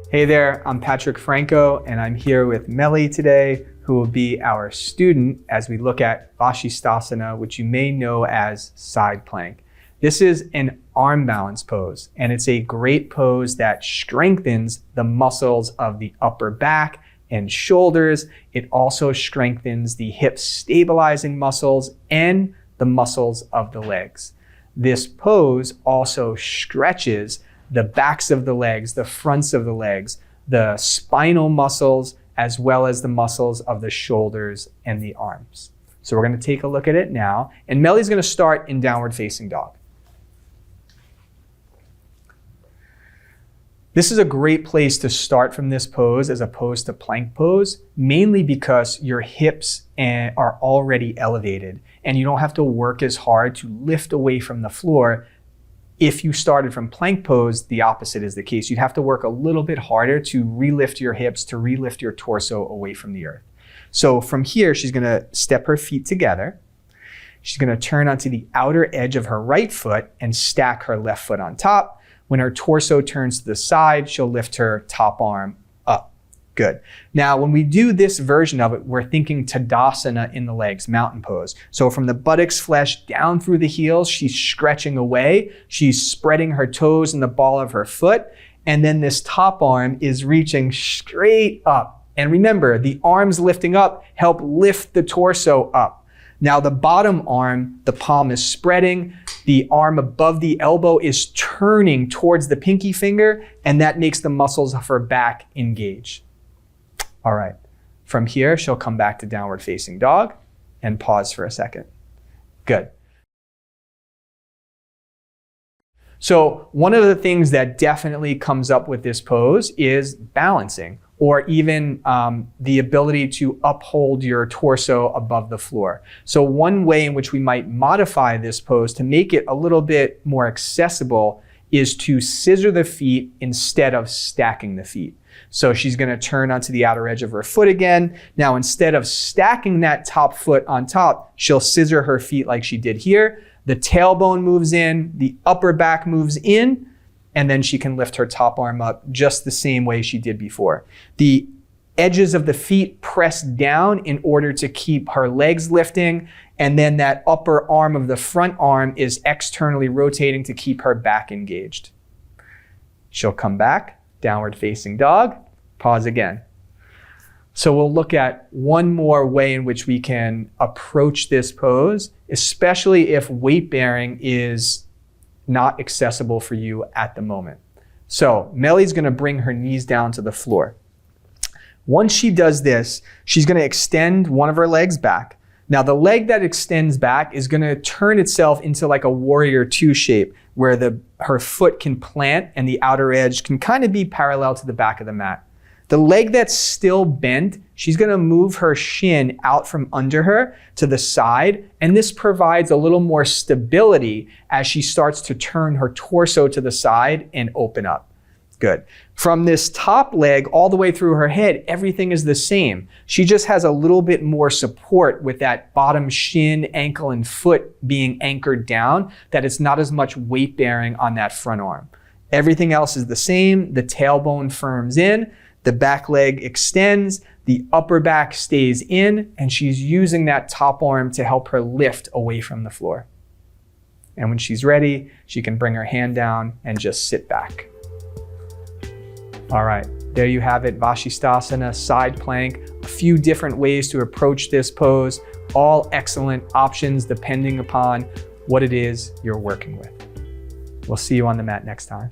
Hey there, I'm Patrick Franco, and I'm here with Melly today, who will be our student as we look at Vashisthasana, which you may know as side plank. This is an arm balance pose, and it's a great pose that strengthens the muscles of the upper back and shoulders. It also strengthens the hip stabilizing muscles and the muscles of the legs. This pose also stretches the backs of the legs, the fronts of the legs, the spinal muscles, as well as the muscles of the shoulders and the arms. So we're going to take a look at it now. And Melly's going to start in downward facing dog. This is a great place to start from this pose as opposed to plank pose, mainly because your hips are already elevated and you don't have to work as hard to lift away from the floor. If you started from plank pose, the opposite is the case. You'd have to work a little bit harder to relift your hips, to relift your torso away from the earth. So from here, she's gonna step her feet together. She's gonna turn onto the outer edge of her right foot and stack her left foot on top. When her torso turns to the side, she'll lift her top arm up. Good. Now, when we do this version of it, we're thinking Tadasana in the legs, mountain pose. So from the buttocks flesh down through the heels, she's stretching away. She's spreading her toes in the ball of her foot. And then this top arm is reaching straight up. And remember, the arms lifting up help lift the torso up. Now the bottom arm, the palm is spreading. The arm above the elbow is turning towards the pinky finger, and that makes the muscles of her back engage. All right, from here, she'll come back to downward facing dog and pause for a second. Good. So one of the things that definitely comes up with this pose is balancing, or even the ability to uphold your torso above the floor. So one way in which we might modify this pose to make it a little bit more accessible is to scissor the feet instead of stacking the feet. So she's gonna turn onto the outer edge of her foot again. Now, instead of stacking that top foot on top, she'll scissor her feet like she did here. The tailbone moves in, the upper back moves in, and then she can lift her top arm up just the same way she did before. The edges of the feet press down in order to keep her legs lifting, and then that upper arm of the front arm is externally rotating to keep her back engaged. She'll come back, downward facing dog, pause again. So we'll look at one more way in which we can approach this pose, especially if weight bearing is not accessible for you at the moment. So Melly's gonna bring her knees down to the floor. Once she does this, she's gonna extend one of her legs back. Now the leg that extends back is gonna turn itself into like a warrior two shape where her foot can plant and the outer edge can kind of be parallel to the back of the mat. The leg that's still bent, she's gonna move her shin out from under her to the side, and this provides a little more stability as she starts to turn her torso to the side and open up. Good. From this top leg all the way through her head, everything is the same. She just has a little bit more support with that bottom shin, ankle, and foot being anchored down, that it's not as much weight bearing on that front arm. Everything else is the same. The tailbone firms in, the back leg extends, the upper back stays in, and she's using that top arm to help her lift away from the floor. And when she's ready, she can bring her hand down and just sit back. All right, there you have it, Vashisthasana, side plank. A few different ways to approach this pose, all excellent options depending upon what it is you're working with. We'll see you on the mat next time.